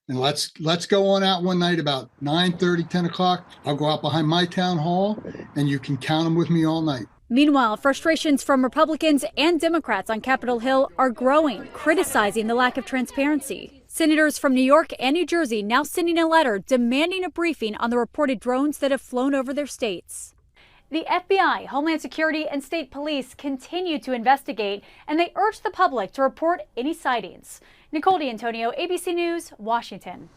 And let's go on out one night about 9:30, 10 o'clock. I'll go out behind my town hall and you can count them with me all night. Meanwhile, frustrations from Republicans and Democrats on Capitol Hill are growing, criticizing the lack of transparency. Senators from New York and New Jersey now sending a letter demanding a briefing on the reported drones that have flown over their states. The FBI, Homeland Security, and state police continue to investigate, and they urge the public to report any sightings. Nicole D'Antonio, ABC News, Washington.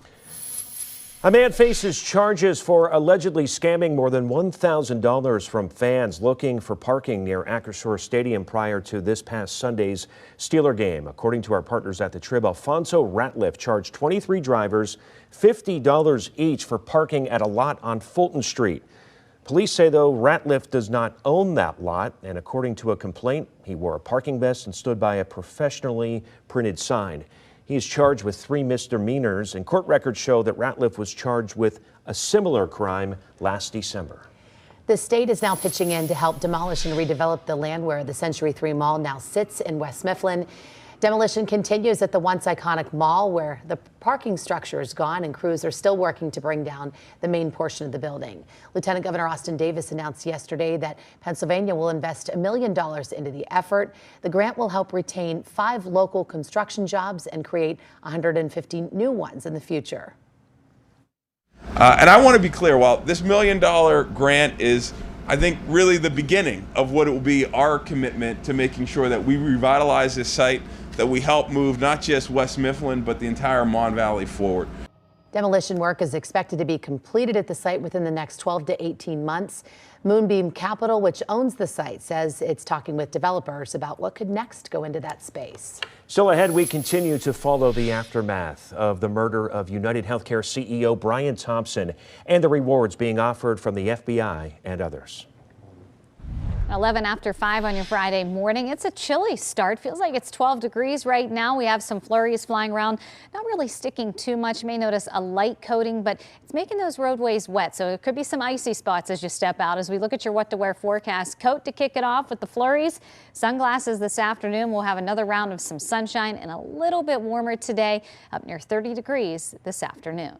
A man faces charges for allegedly scamming more than $1,000 from fans looking for parking near Acrisure Stadium prior to this past Sunday's Steeler game. According to our partners at the Trib, Alfonso Ratliff charged 23 drivers $50 each for parking at a lot on Fulton Street. Police say, though, Ratliff does not own that lot, and according to a complaint, he wore a parking vest and stood by a professionally printed sign. He is charged with 3 misdemeanors, and court records show that Ratliff was charged with a similar crime last December. The state is now pitching in to help demolish and redevelop the land where the Century 3 Mall now sits in West Mifflin. Demolition continues at the once iconic mall where the parking structure is gone and crews are still working to bring down the main portion of the building. Lieutenant Governor Austin Davis announced yesterday that Pennsylvania will invest $1 million into the effort. The grant will help retain 5 local construction jobs and create 150 new ones in the future. And I want to be clear, while this $1 million grant is, I think, really the beginning of what it will be our commitment to making sure that we revitalize this site, that we help move not just West Mifflin, but the entire Mon Valley forward. Demolition work is expected to be completed at the site within the next 12 to 18 months. Moonbeam Capital, which owns the site, says it's talking with developers about what could next go into that space. Still ahead, we continue to follow the aftermath of the murder of United Healthcare CEO Brian Thompson and the rewards being offered from the FBI and others. 11 after 5 on your Friday morning. It's a chilly start. Feels like it's 12 degrees right now. We have some flurries flying around, not really sticking too much. You may notice a light coating, but it's making those roadways wet. So it could be some icy spots as you step out. As we look at your what to wear forecast, coat to kick it off with the flurries. Sunglasses this afternoon. We'll have another round of some sunshine and a little bit warmer today, up near 30 degrees this afternoon.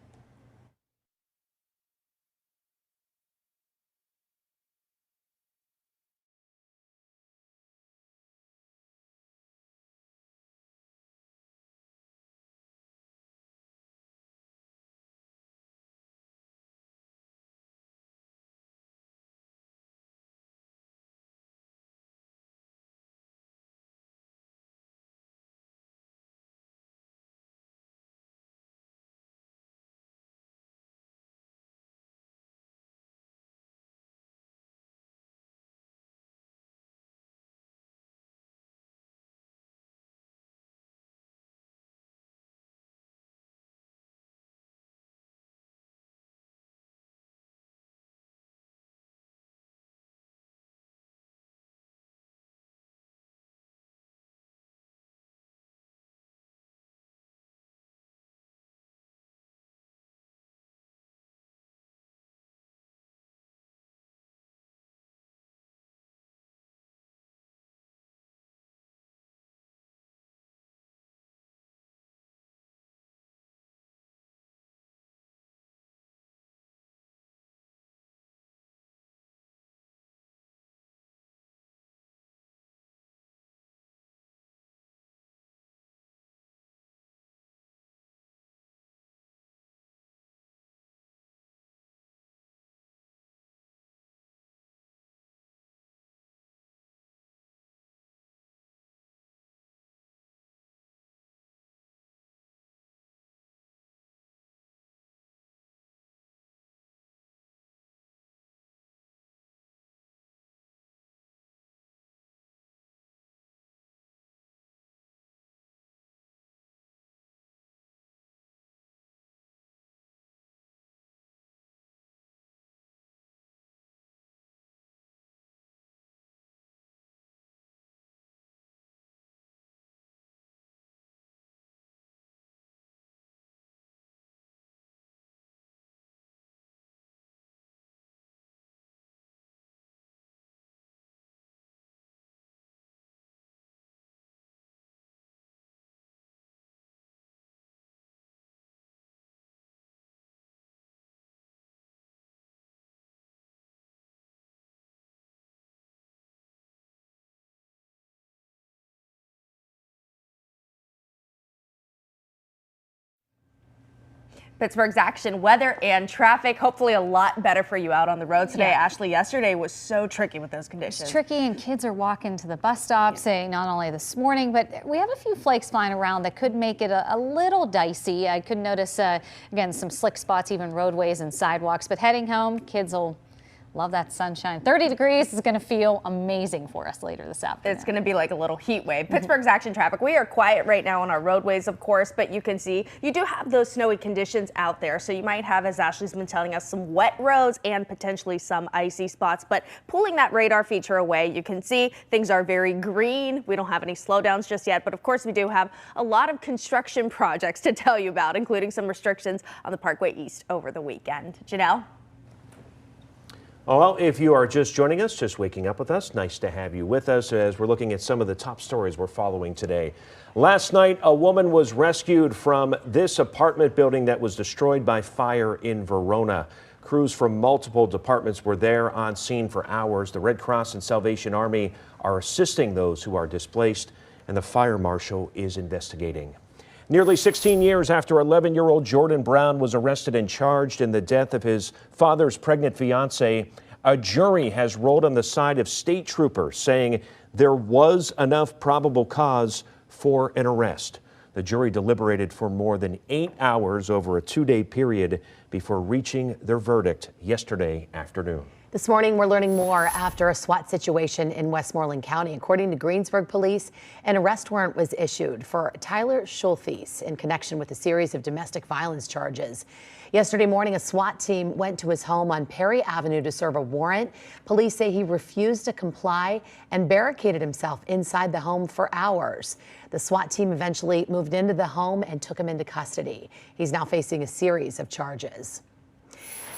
Pittsburgh's action, weather, and traffic. Hopefully a lot better for you out on the road today. Yeah. Ashley, yesterday was so tricky with those conditions. It's tricky, and kids are walking to the bus stop, saying not only this morning, but we have a few flakes flying around that could make it a little dicey. I could notice, again, some slick spots, even roadways and sidewalks. But heading home, kids will love that sunshine. 30 degrees is going to feel amazing for us later this afternoon. It's going to be like a little heat wave. Pittsburgh's action traffic. We are quiet right now on our roadways, of course, but you can see you do have those snowy conditions out there. So you might have, as Ashley's been telling us, some wet roads and potentially some icy spots. But pulling that radar feature away, you can see things are very green. We don't have any slowdowns just yet, but of course we do have a lot of construction projects to tell you about, including some restrictions on the Parkway East over the weekend. Janelle? Oh, well, if you are just joining us, just waking up with us, nice to have you with us as we're looking at some of the top stories we're following today. Last night, a woman was rescued from this apartment building that was destroyed by fire in Verona. Crews from multiple departments were there on scene for hours. The Red Cross and Salvation Army are assisting those who are displaced, and the fire marshal is investigating. Nearly 16 years after 11-year-old Jordan Brown was arrested and charged in the death of his father's pregnant fiancee, a jury has rolled on the side of state troopers, saying there was enough probable cause for an arrest. The jury deliberated for more than 8 hours over a 2-day period before reaching their verdict yesterday afternoon. This morning, we're learning more after a SWAT situation in Westmoreland County. According to Greensburg police, an arrest warrant was issued for Tyler Schultheis in connection with a series of domestic violence charges. Yesterday morning, a SWAT team went to his home on Perry Avenue to serve a warrant. Police say he refused to comply and barricaded himself inside the home for hours. The SWAT team eventually moved into the home and took him into custody. He's now facing a series of charges.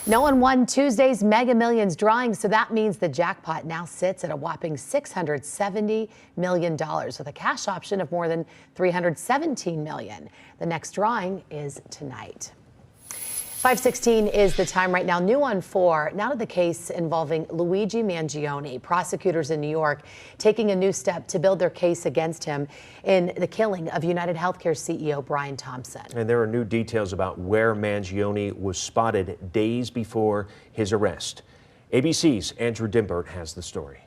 No one won Tuesday's Mega Millions drawing, so that means the jackpot now sits at a whopping $670 million with a cash option of more than $317 million. The next drawing is tonight. 5:16 is the time right now. New on 4. Now to the case involving Luigi Mangione. Prosecutors in New York taking a new step to build their case against him in the killing of United Healthcare CEO Brian Thompson. And there are new details about where Mangione was spotted days before his arrest. ABC's Andrew Dimbert has the story.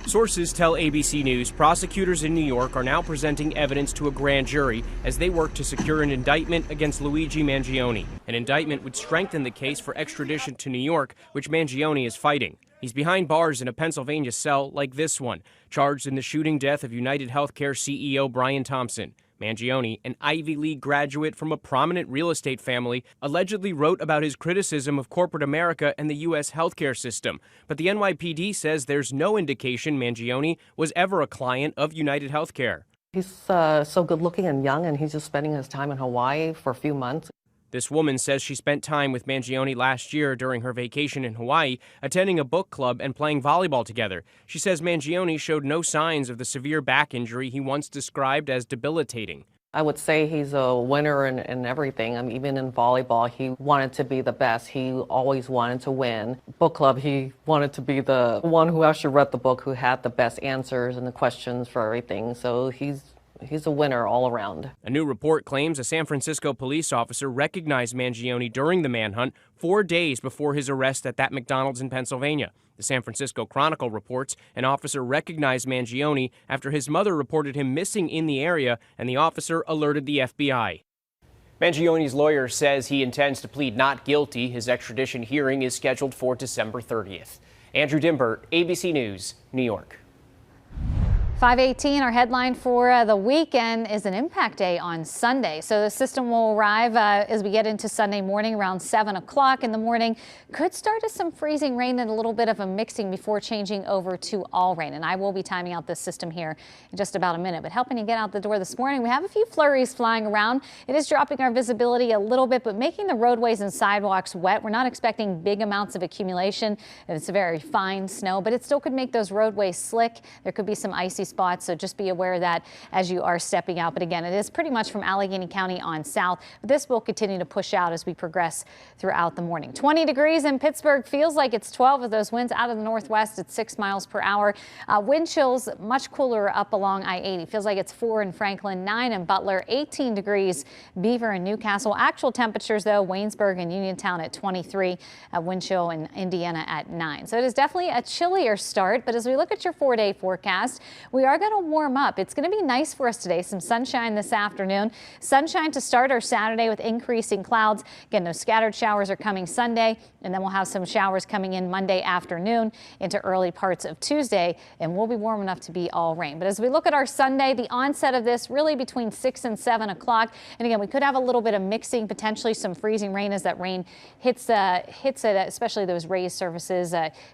Sources tell ABC News prosecutors in New York are now presenting evidence to a grand jury as they work to secure an indictment against Luigi Mangione. An indictment would strengthen the case for extradition to New York, which Mangione is fighting. He's behind bars in a Pennsylvania cell like this one, charged in the shooting death of United Healthcare CEO Brian Thompson. Mangione, an Ivy League graduate from a prominent real estate family, allegedly wrote about his criticism of corporate America and the U.S. healthcare system. But the NYPD says there's no indication Mangione was ever a client of United Healthcare. He's so good looking and young, and he's just spending his time in Hawaii for a few months. This woman says she spent time with Mangione last year during her vacation in Hawaii, attending a book club and playing volleyball together. She says Mangione showed no signs of the severe back injury he once described as debilitating. I would say he's a winner in everything. I mean, even in volleyball, he wanted to be the best. He always wanted to win. Book club, he wanted to be the one who actually read the book, who had the best answers and the questions for everything. So he's a winner all around. A new report claims a San Francisco police officer recognized Mangione during the manhunt 4 days before his arrest at that McDonald's in Pennsylvania. The San Francisco Chronicle reports an officer recognized Mangione after his mother reported him missing in the area, and the officer alerted the FBI. Mangione's lawyer says he intends to plead not guilty. His extradition hearing is scheduled for December 30th. Andrew Dimbert, ABC News, New York. 5:18, our headline for the weekend is an impact day on Sunday. So the system will arrive as we get into Sunday morning around 7 o'clock in the morning. Could start as some freezing rain and a little bit of a mixing before changing over to all rain. And I will be timing out this system here in just about a minute. But helping you get out the door this morning, we have a few flurries flying around. It is dropping our visibility a little bit, but making the roadways and sidewalks wet. We're not expecting big amounts of accumulation. It's very fine snow, but it still could make those roadways slick. There could be some icy spots, so just be aware of that as you are stepping out. But again, it is pretty much from Allegheny County on south, but this will continue to push out as we progress throughout the morning. 20 degrees in Pittsburgh, feels like it's 12 with those winds out of the northwest at 6 miles per hour. Wind chills much cooler up along I-80. Feels like it's 4 in Franklin, 9 in Butler, 18 degrees Beaver and Newcastle. Actual temperatures though, Waynesburg and Uniontown at 23, wind chill in Indiana at 9. So it is definitely a chillier start, but as we look at your 4-day forecast, we are going to warm up. It's going to be nice for us today. Some sunshine this afternoon. Sunshine to start our Saturday with increasing clouds. Again, those scattered showers are coming Sunday, and then we'll have some showers coming in Monday afternoon into early parts of Tuesday, and we'll be warm enough to be all rain. But as we look at our Sunday, the onset of this really between 6 and 7 o'clock. And again, we could have a little bit of mixing, potentially some freezing rain as that rain hits it, especially those raised surfaces.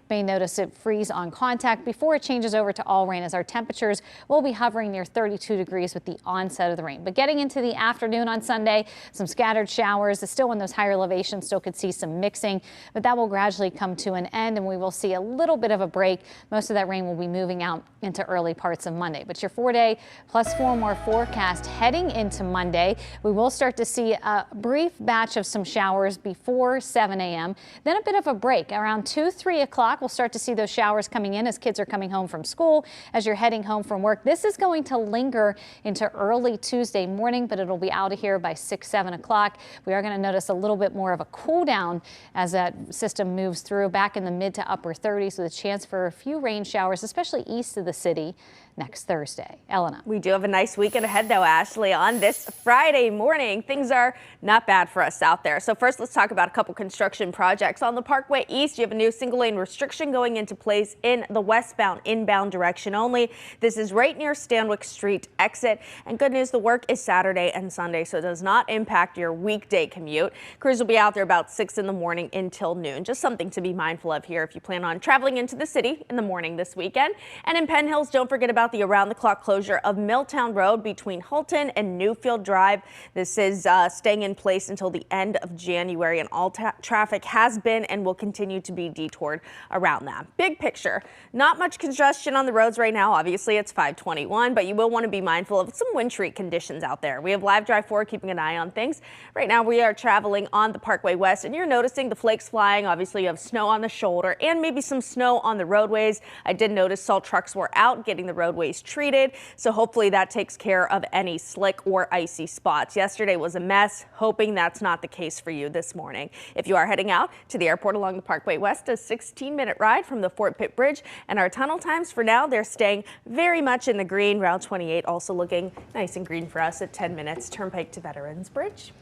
May notice it freeze on contact before it changes over to all rain, as our temperatures will be hovering near 32 degrees with the onset of the rain. But getting into the afternoon on Sunday, some scattered showers. Still in those higher elevations, still could see some mixing, but that will gradually come to an end, and we will see a little bit of a break. Most of that rain will be moving out into early parts of Monday. But your 4-day plus 4 more forecast heading into Monday, we will start to see a brief batch of some showers before 7 a.m. Then a bit of a break around 2-3 o'clock. We'll start to see those showers coming in as kids are coming home from school, as you're heading home from work. This is going to linger into early Tuesday morning, but it'll be out of here by 6-7 o'clock. We are going to notice a little bit more of a cool down as that system moves through, back in the mid to upper 30s with a chance for a few rain showers, especially east of the city next Thursday. Elena. We do have a nice weekend ahead though, Ashley. On this Friday morning, things are not bad for us out there. So first, let's talk about a couple construction projects. On the Parkway East, you have a new single lane restriction going into place in the westbound inbound direction only. This is right near Stanwick Street exit. And good news, the work is Saturday and Sunday, so it does not impact your weekday commute. Crews will be out there about 6 in the morning until noon. Just something to be mindful of here if you plan on traveling into the city in the morning this weekend. And in Penn Hills, don't forget about the around-the-clock closure of Milltown Road between Holton and Newfield Drive. This is staying in place until the end of January, and all traffic has been and will continue to be detoured around that. Big picture, not much congestion on the roads right now. Obviously, it's 521, but you will want to be mindful of some wintry conditions out there. We have Live Drive 4 keeping an eye on things. Right now, we are traveling on the Parkway West, and you're noticing the flakes flying. Obviously, you have snow on the shoulder and maybe some snow on the roadways. I did notice salt trucks were out getting the roadways treated, so hopefully that takes care of any slick or icy spots. Yesterday was a mess, hoping that's not the case for you this morning. If you are heading out to the airport along the Parkway West, a 16-minute ride from the Fort Pitt Bridge, and our tunnel times for now, they're staying very much in the green. Route 28 also looking nice and green for us at 10 minutes. Turnpike to Veterans Bridge.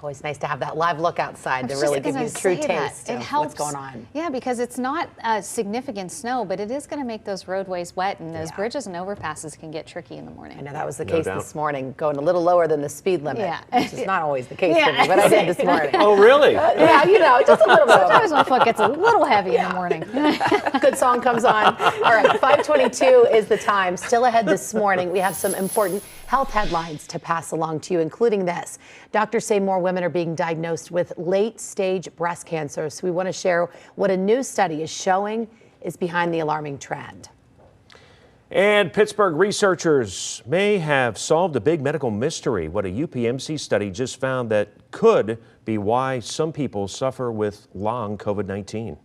Always nice to have that live look outside to really give you a true taste of what's going on. Yeah, because it's not significant snow, but it is going to make those roadways wet, and those bridges and overpasses can get tricky in the morning. I know that was the case this morning, going a little lower than the speed limit, which is not always the case for me, but I did this morning. Oh, really? Yeah, you know, just a little bit. Sometimes my foot gets a little heavy in the morning. Good song comes on. All right, 5:22 is the time. Still ahead this morning, we have some important health headlines to pass along to you, including this. Doctors say more women are being diagnosed with late-stage breast cancer. So we want to share what a new study is showing is behind the alarming trend. And Pittsburgh researchers may have solved a big medical mystery. What a UPMC study just found that could be why some people suffer with long COVID-19.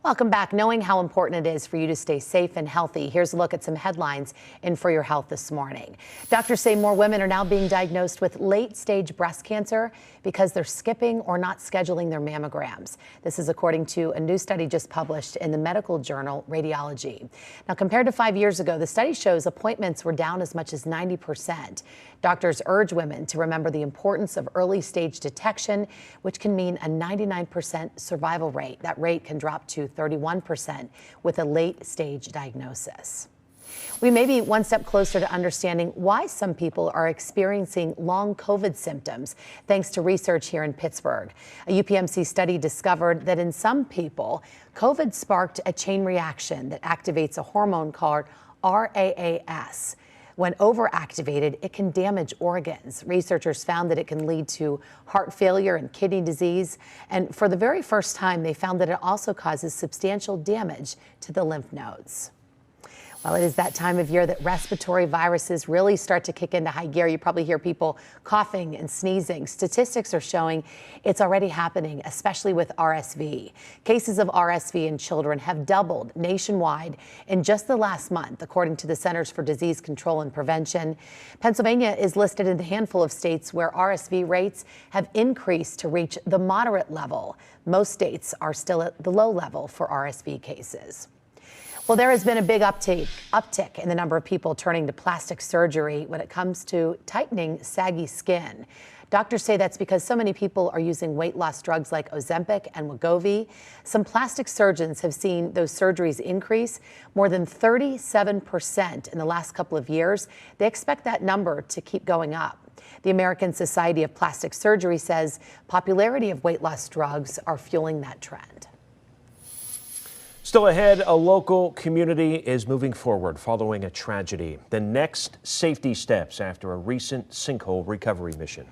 Welcome back. Knowing how important it is for you to stay safe and healthy, here's a look at some headlines in For Your Health this morning. Doctors say more women are now being diagnosed with late-stage breast cancer because they're skipping or not scheduling their mammograms. This is according to a new study just published in the medical journal Radiology. Now, compared to 5 years ago, the study shows appointments were down as much as 90%. Doctors urge women to remember the importance of early-stage detection, which can mean a 99% survival rate. That rate can drop to 31% with a late-stage diagnosis. We may be one step closer to understanding why some people are experiencing long COVID symptoms, thanks to research here in Pittsburgh. A UPMC study discovered that in some people, COVID sparked a chain reaction that activates a hormone called RAAS. When overactivated, it can damage organs. Researchers found that it can lead to heart failure and kidney disease. And for the very first time, they found that it also causes substantial damage to the lymph nodes. Well, it is that time of year that respiratory viruses really start to kick into high gear. You probably hear people coughing and sneezing. Statistics are showing it's already happening, especially with RSV. Cases of RSV in children have doubled nationwide in just the last month, according to the Centers for Disease Control and Prevention. Pennsylvania is listed in a handful of states where RSV rates have increased to reach the moderate level. Most states are still at the low level for RSV cases. Well, there has been a big uptick in the number of people turning to plastic surgery when it comes to tightening saggy skin. Doctors say that's because so many people are using weight loss drugs like Ozempic and Wegovy. Some plastic surgeons have seen those surgeries increase more than 37% in the last couple of years. They expect that number to keep going up. The American Society of Plastic Surgery says popularity of weight loss drugs are fueling that trend. Still ahead, a local community is moving forward following a tragedy. The next safety steps after a recent sinkhole recovery mission.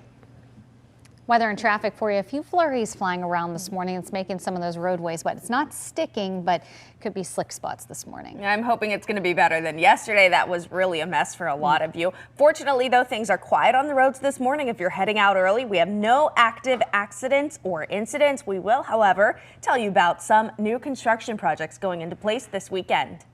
Weather and traffic for you. A few flurries flying around this morning. It's making some of those roadways wet. It's not sticking, but could be slick spots this morning. I'm hoping it's going to be better than yesterday. That was really a mess for a lot of you. Fortunately, though, things are quiet on the roads this morning. If you're heading out early, we have no active accidents or incidents. We will, however, tell you about some new construction projects going into place this weekend.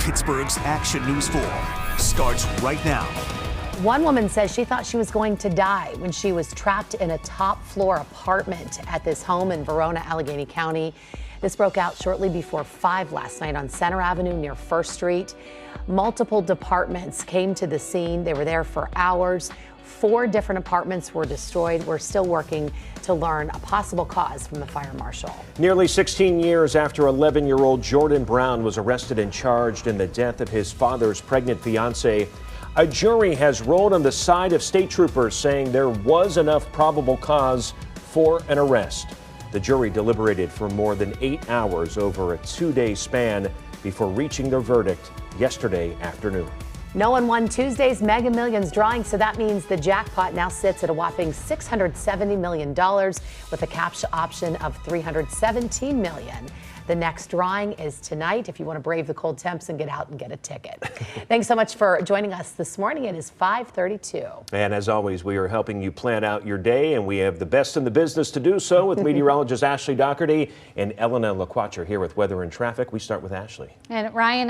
Pittsburgh's Action News 4 starts right now. One woman says she thought she was going to die when she was trapped in a top floor apartment at this home in Verona, Allegheny County. This broke out shortly before 5 last night on Center Avenue near First Street. Multiple departments came to the scene. They were there for hours. 4 different apartments were destroyed. We're still working to learn a possible cause from the fire marshal. Nearly 16 years after 11-year-old Jordan Brown was arrested and charged in the death of his father's pregnant fiancee, a jury has rolled on the side of state troopers, saying there was enough probable cause for an arrest. The jury deliberated for more than 8 hours over a 2-day span before reaching their verdict yesterday afternoon. No one won Tuesday's Mega Millions drawing, so that means the jackpot now sits at a whopping $670 million with a cash option of $317 million. The next drawing is tonight if you want to brave the cold temps and get out and get a ticket. Thanks so much for joining us this morning. It is 5:32. And as always, we are helping you plan out your day, and we have the best in the business to do so with meteorologist Ashley Doherty and Elena LaQuacha here with weather and traffic. We start with Ashley. And Ryan,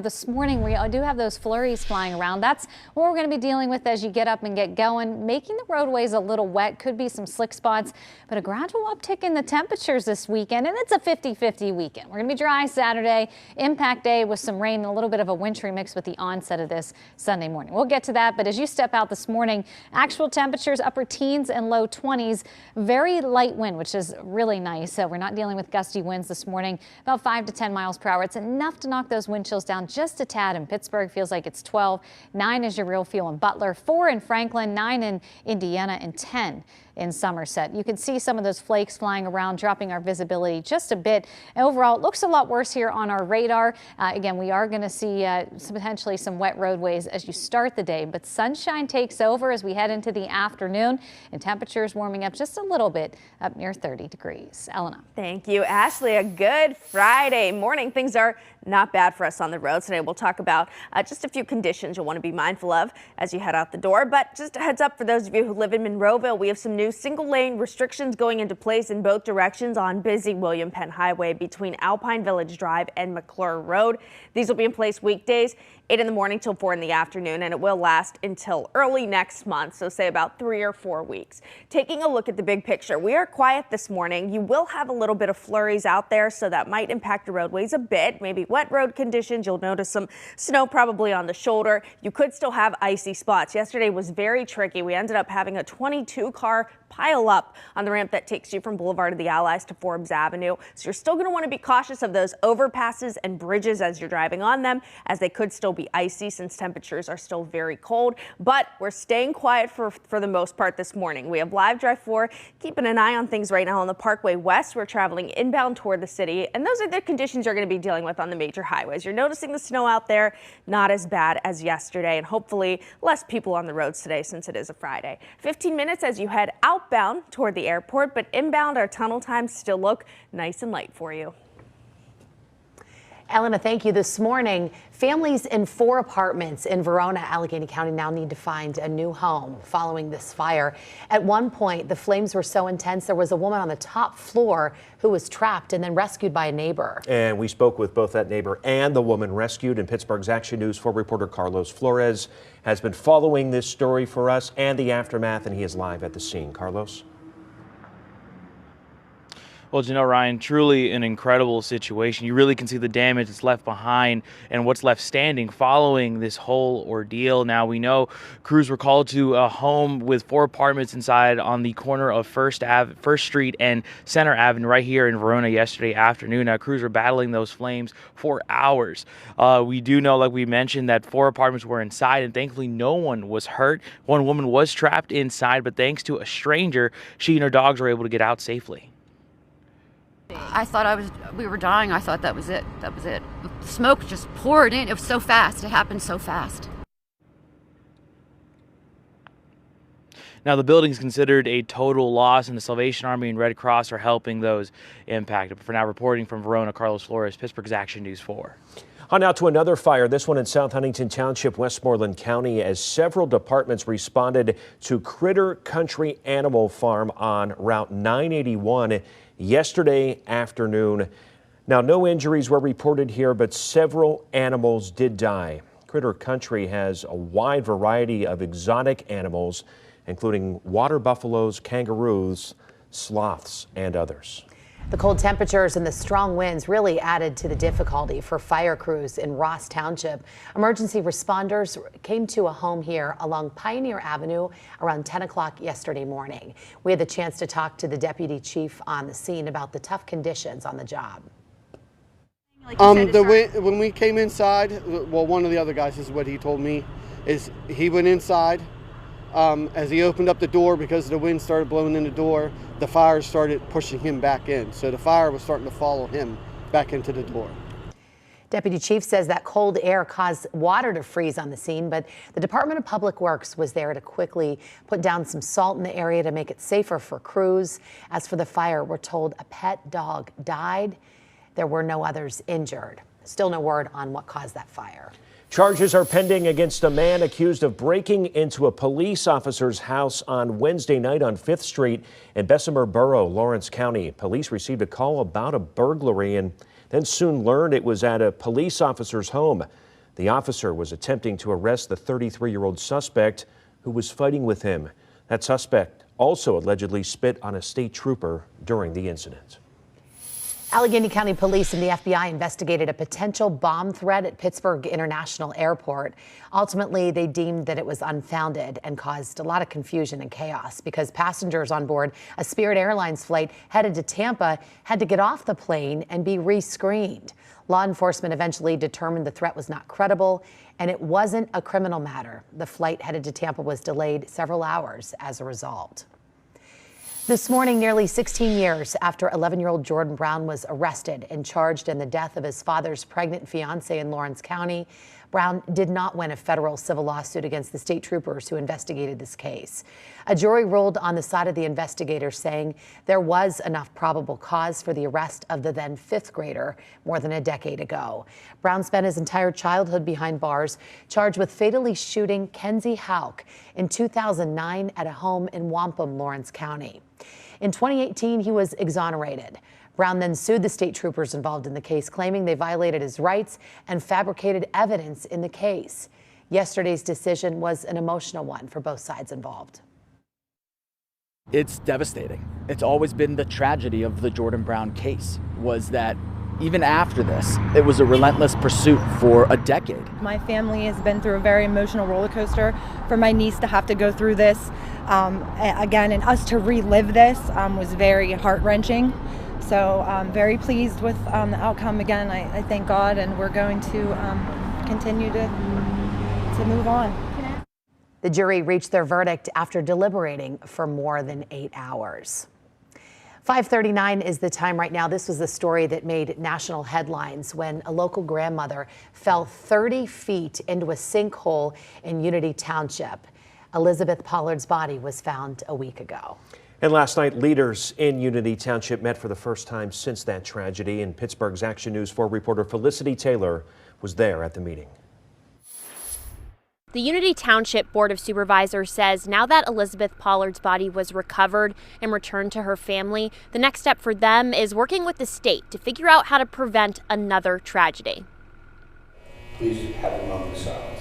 this morning we do have those flurries flying around. That's what we're going to be dealing with as you get up and get going. Making the roadways a little wet, could be some slick spots, but a gradual uptick in the temperatures this weekend, and it's a 50-50 weekend. We're going to be dry Saturday, impact day with some rain and a little bit of a wintry mix with the onset of this Sunday morning. We'll get to that, but as you step out this morning, actual temperatures upper teens and low 20s, very light wind, which is really nice. So we're not dealing with gusty winds this morning, about 5 to 10 miles per hour. It's enough to knock those wind chills down just a tad in Pittsburgh. Feels like it's 12, 9 is your real feel in Butler, 4 in Franklin, 9 in Indiana, and 10 in Somerset. You can see some of those flakes flying around, dropping our visibility just a bit. Overall, it looks a lot worse here on our radar. Again, we are going to see potentially some wet roadways as you start the day, but sunshine takes over as we head into the afternoon, and temperatures warming up just a little bit, up near 30 degrees. Elena. Thank you, Ashley. A good Friday morning. Things are not bad for us on the road today. We'll talk about just a few conditions you'll want to be mindful of as you head out the door. But just a heads up for those of you who live in Monroeville, we have some new single-lane restrictions going into place in both directions on busy William Penn Highway between Alpine Village Drive and McClure Road. These will be in place weekdays, 8 in the morning till 4 in the afternoon, and it will last until early next month, so say about 3 or 4 weeks. Taking a look at the big picture, we are quiet this morning. You will have a little bit of flurries out there, so that might impact the roadways a bit, maybe wet road conditions. You'll notice some snow probably on the shoulder. You could still have icy spots. Yesterday was very tricky. We ended up having a 22-car pile up on the ramp that takes you from Boulevard of the Allies to Forbes Avenue. So you're still going to want to be cautious of those overpasses and bridges as you're driving on them, as they could still be icy since temperatures are still very cold. But we're staying quiet for the most part this morning. We have Live Drive 4 keeping an eye on things right now on the Parkway West. We're traveling inbound toward the city, and those are the conditions you're going to be dealing with on the major highways. You're noticing the snow out there, not as bad as yesterday, and hopefully less people on the roads today since it is a Friday. 15 minutes as you head outbound toward the airport, but inbound our tunnel times still look nice and light for you. Elena, thank you. This morning, families in 4 apartments in Verona, Allegheny County now need to find a new home following this fire. At one point, the flames were so intense, there was a woman on the top floor who was trapped and then rescued by a neighbor. And we spoke with both that neighbor and the woman rescued, and Pittsburgh's Action News 4 reporter Carlos Flores has been following this story for us and the aftermath, and he is live at the scene. Carlos? Well, Ryan, truly an incredible situation. You really can see the damage that's left behind and what's left standing following this whole ordeal. Now, we know crews were called to a home with 4 apartments inside on the corner of First Street and Center Avenue right here in Verona yesterday afternoon. Now, crews were battling those flames for hours. We do know, like we mentioned, that 4 apartments were inside, and thankfully no one was hurt. One woman was trapped inside, but thanks to a stranger, she and her dogs were able to get out safely. I thought we were dying. I thought that was it. That was it. The smoke just poured in. It was so fast. It happened so fast. Now, the building is considered a total loss, and the Salvation Army and Red Cross are helping those impacted. But for now, reporting from Verona, Carlos Flores, Pittsburgh's Action News 4. On now to another fire, this one in South Huntington Township, Westmoreland County, as several departments responded to Critter Country Animal Farm on Route 981 yesterday afternoon. Now, no injuries were reported here, but several animals did die. Critter Country has a wide variety of exotic animals, including water buffaloes, kangaroos, sloths, and others. The cold temperatures and the strong winds really added to the difficulty for fire crews in Ross Township. Emergency responders came to a home here along Pioneer Avenue around 10 o'clock yesterday morning. We had the chance to talk to the deputy chief on the scene about the tough conditions on the job. When we came inside, well, one of the other guys, this is what he told me, is he went inside. As he opened up the door, because the wind started blowing in the door, the fire started pushing him back in. So the fire was starting to follow him back into the door. Deputy Chief says that cold air caused water to freeze on the scene, but the Department of Public Works was there to quickly put down some salt in the area to make it safer for crews. As for the fire, we're told a pet dog died. There were no others injured. Still no word on what caused that fire. Charges are pending against a man accused of breaking into a police officer's house on Wednesday night on 5th Street in Bessemer Borough, Lawrence County. Police received a call about a burglary and then soon learned it was at a police officer's home. The officer was attempting to arrest the 33-year-old suspect who was fighting with him. That suspect also allegedly spit on a state trooper during the incident. Allegheny County Police and the FBI investigated a potential bomb threat at Pittsburgh International Airport. Ultimately, they deemed that it was unfounded and caused a lot of confusion and chaos because passengers on board a Spirit Airlines flight headed to Tampa had to get off the plane and be re-screened. Law enforcement eventually determined the threat was not credible and it wasn't a criminal matter. The flight headed to Tampa was delayed several hours as a result. This morning, nearly 16 years after 11-year-old Jordan Brown was arrested and charged in the death of his father's pregnant fiancée in Lawrence County, Brown did not win a federal civil lawsuit against the state troopers who investigated this case. A jury ruled on the side of the investigators, saying there was enough probable cause for the arrest of the then fifth grader more than a decade ago. Brown spent his entire childhood behind bars, charged with fatally shooting Kenzie Hauk in 2009 at a home in Wampum, Lawrence County. In 2018, he was exonerated. Brown then sued the state troopers involved in the case, claiming they violated his rights and fabricated evidence in the case. Yesterday's decision was an emotional one for both sides involved. It's devastating. It's always been the tragedy of the Jordan Brown case, was that even after this, it was a relentless pursuit for a decade. My family has been through a very emotional roller coaster. For my niece to have to go through this again, and us to relive this was very heart-wrenching. So I'm very pleased with the outcome. Again, I thank God, and we're going to continue to move on. The jury reached their verdict after deliberating for more than 8 hours. 5:39 is the time right now. This was the story that made national headlines when a local grandmother fell 30 feet into a sinkhole in Unity Township. Elizabeth Pollard's body was found a week ago. And last night, leaders in Unity Township met for the first time since that tragedy. And Pittsburgh's Action News 4 reporter Felicity Taylor was there at the meeting. The Unity Township Board of Supervisors says now that Elizabeth Pollard's body was recovered and returned to her family, the next step for them is working with the state to figure out how to prevent another tragedy. Please have a moment of silence.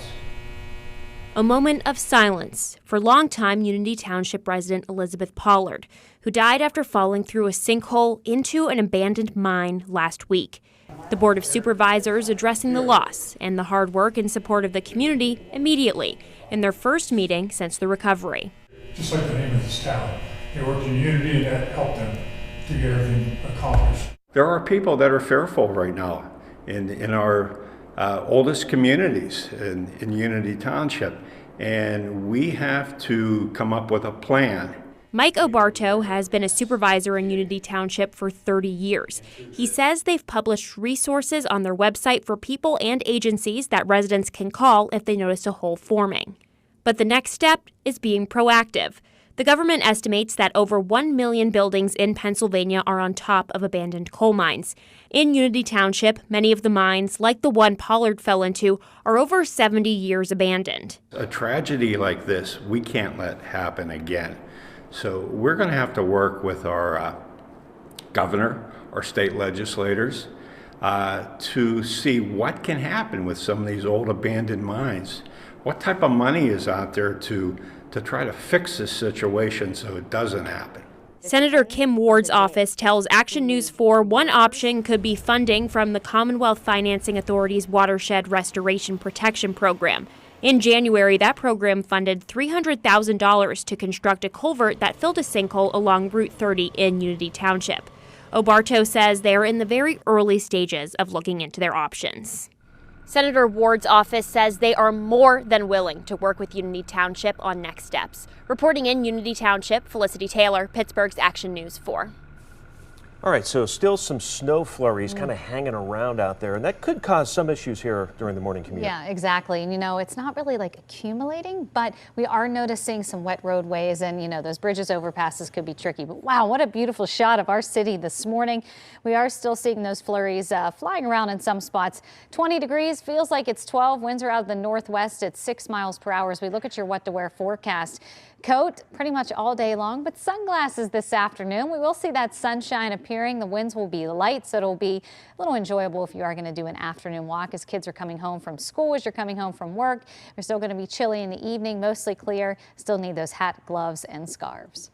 A moment of silence for longtime Unity Township resident Elizabeth Pollard, who died after falling through a sinkhole into an abandoned mine last week. The Board of Supervisors addressing the loss and the hard work and support of the community immediately in their first meeting since the recovery. Just like the name of this town, they worked in unity and that helped them to get everything accomplished. There are people that are fearful right now in our oldest communities in Unity Township, and we have to come up with a plan. Mike Obarto has been a supervisor in Unity Township for 30 years. He says they've published resources on their website for people and agencies that residents can call if they notice a hole forming. But the next step is being proactive. The government estimates that over 1 million buildings in Pennsylvania are on top of abandoned coal mines. In Unity Township, many of the mines, like the one Pollard fell into, are over 70 years abandoned. A tragedy like this, we can't let happen again. So we're going to have to work with our governor, our state legislators, to see what can happen with some of these old abandoned mines. What type of money is out there to try to fix this situation so it doesn't happen? Senator Kim Ward's office tells Action News 4 one option could be funding from the Commonwealth Financing Authority's Watershed Restoration Protection Program. In January, that program funded $300,000 to construct a culvert that filled a sinkhole along Route 30 in Unity Township. Obarto says they are in the very early stages of looking into their options. Senator Ward's office says they are more than willing to work with Unity Township on next steps. Reporting in Unity Township, Felicity Taylor, Pittsburgh's Action News 4. All right, so still some snow flurries kind of hanging around out there, and that could cause some issues here during the morning commute. Yeah, exactly. And, it's not really like accumulating, but we are noticing some wet roadways and, those bridges, overpasses could be tricky. But wow, what a beautiful shot of our city this morning. We are still seeing those flurries flying around in some spots. 20 degrees, feels like it's 12. Winds are out of the northwest at 6 miles per hour as we look at your what to wear forecast. Coat pretty much all day long, but sunglasses this afternoon. We will see that sunshine appearing. The winds will be light, so it'll be a little enjoyable if you are going to do an afternoon walk as kids are coming home from school, as you're coming home from work. We're still going to be chilly in the evening, mostly clear. Still need those hat, gloves, and scarves.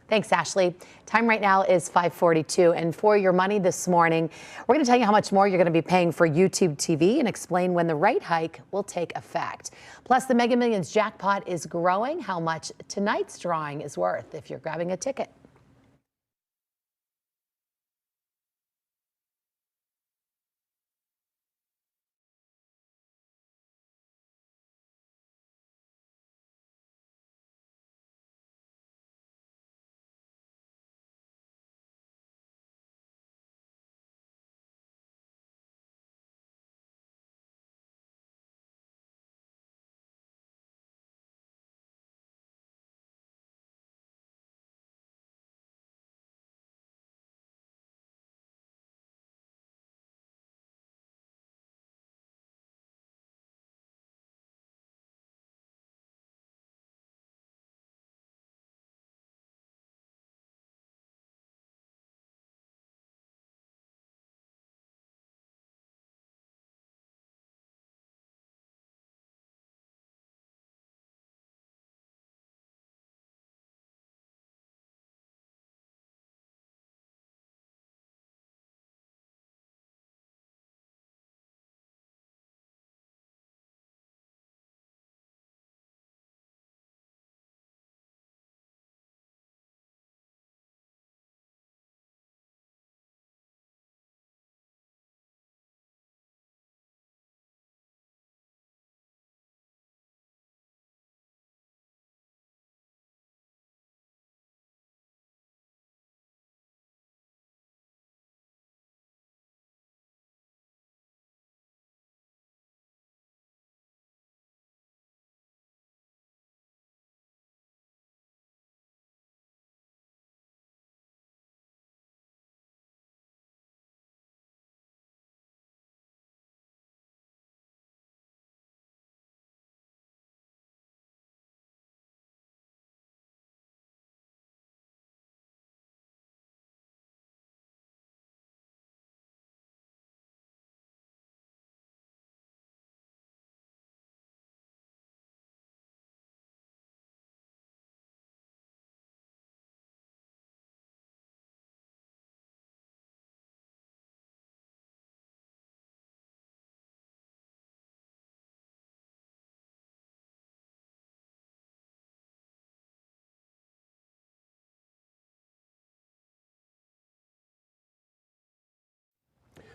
Thanks, Ashley. Time right now is 5:42. And for your money this morning, we're going to tell you how much more you're going to be paying for YouTube TV and explain when the rate hike will take effect. Plus, the Mega Millions jackpot is growing, how much tonight's drawing is worth if you're grabbing a ticket.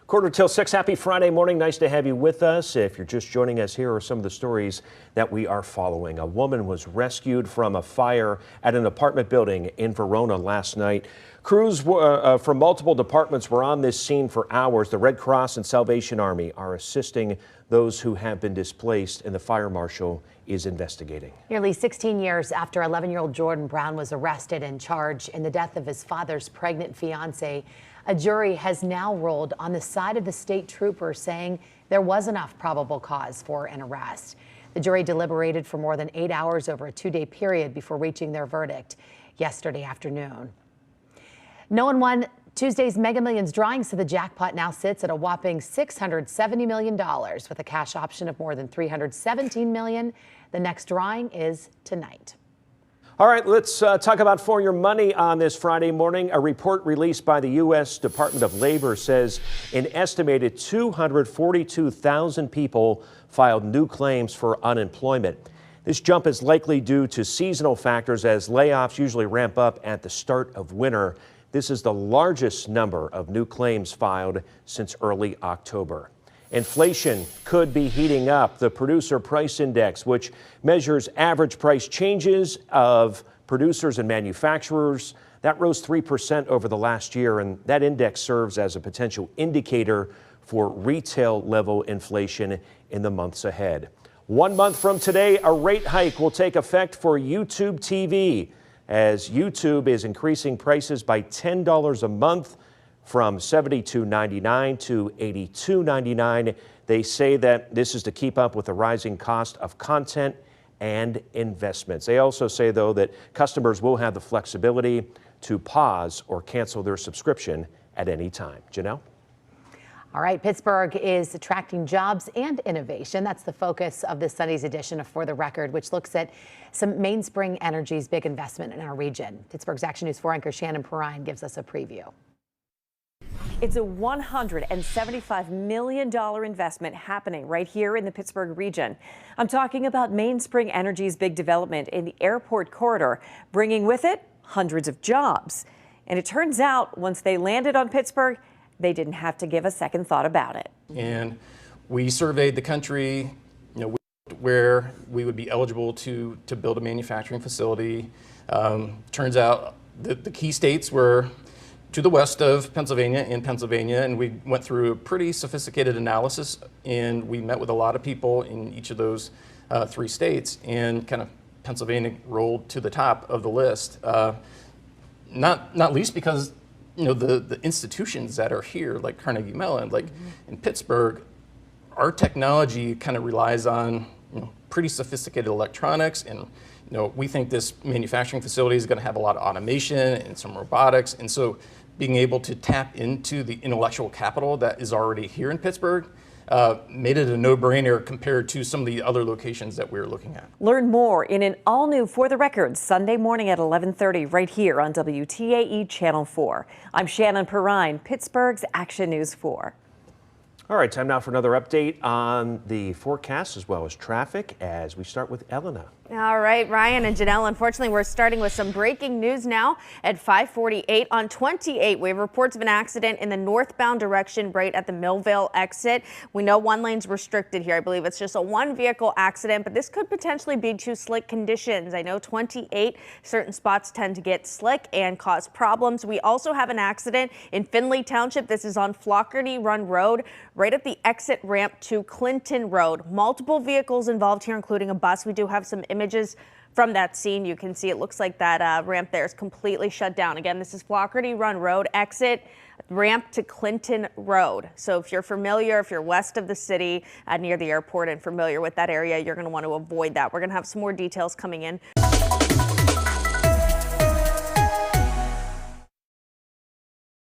Quarter till 6. Happy Friday morning. Nice to have you with us. If you're just joining us, here are some of the stories that we are following. A woman was rescued from a fire at an apartment building in Verona last night. Crews from multiple departments were on this scene for hours. The Red Cross and Salvation Army are assisting those who have been displaced, and the fire marshal is investigating. Nearly 16 years after 11-year-old Jordan Brown was arrested and charged in the death of his father's pregnant fiancée, a jury has now ruled on the side of the state trooper, saying there was enough probable cause for an arrest. The jury deliberated for more than 8 hours over a 2-day period before reaching their verdict yesterday afternoon. No one won Tuesday's Mega Millions drawing, so the jackpot now sits at a whopping $670 million with a cash option of more than $317 million. The next drawing is tonight. All right, let's talk about For Your Money on this Friday morning. A report released by the U.S. Department of Labor says an estimated 242,000 people filed new claims for unemployment. This jump is likely due to seasonal factors as layoffs usually ramp up at the start of winter. This is the largest number of new claims filed since early October. Inflation could be heating up. The Producer Price Index, which measures average price changes of producers and manufacturers, that rose 3% over the last year, and that index serves as a potential indicator for retail level inflation in the months ahead. 1 month from today, a rate hike will take effect for YouTube TV, as YouTube is increasing prices by $10 a month from $72.99 to $82.99. They say that this is to keep up with the rising cost of content and investments. They also say, though, that customers will have the flexibility to pause or cancel their subscription at any time. Janelle? All right, Pittsburgh is attracting jobs and innovation. That's the focus of this Sunday's edition of For the Record, which looks at some Mainspring Energy's big investment in our region. Pittsburgh's Action News 4 anchor Shannon Perrine gives us a preview. It's a $175 million investment happening right here in the Pittsburgh region. I'm talking about Mainspring Energy's big development in the airport corridor, bringing with it hundreds of jobs. And it turns out once they landed on Pittsburgh, they didn't have to give a second thought about it. And we surveyed the country, where we would be eligible to build a manufacturing facility. Turns out that the key states were to the west of Pennsylvania, and we went through a pretty sophisticated analysis, and we met with a lot of people in each of those 3 states, and kind of Pennsylvania rolled to the top of the list. Not least because the institutions that are here, like Carnegie Mellon, like in Pittsburgh, our technology kind of relies on pretty sophisticated electronics, and we think this manufacturing facility is going to have a lot of automation and some robotics, and so being able to tap into the intellectual capital that is already here in Pittsburgh made it a no-brainer compared to some of the other locations that we were looking at. Learn more in an all-new For the Record Sunday morning at 11:30 right here on WTAE Channel 4. I'm Shannon Perrine, Pittsburgh's Action News 4. All right, time now for another update on the forecast as well as traffic as we start with Elena. All right, Ryan and Janelle, unfortunately, we're starting with some breaking news now at 5:48 on 28. We have reports of an accident in the northbound direction right at the Millvale exit. We know one lane's restricted here. I believe it's just a one-vehicle accident, but this could potentially be due to slick conditions. I know 28, certain spots tend to get slick and cause problems. We also have an accident in Findlay Township. This is on Flockerty Run Road, right at the exit ramp to Clinton Road. Multiple vehicles involved here, including a bus. We do have some images from that scene. You can see it looks like that ramp there is completely shut down. Again, this is Flockerty Run Road, exit ramp to Clinton Road. So if you're familiar, if you're west of the city near the airport and familiar with that area, you're going to want to avoid that. We're going to have some more details coming in.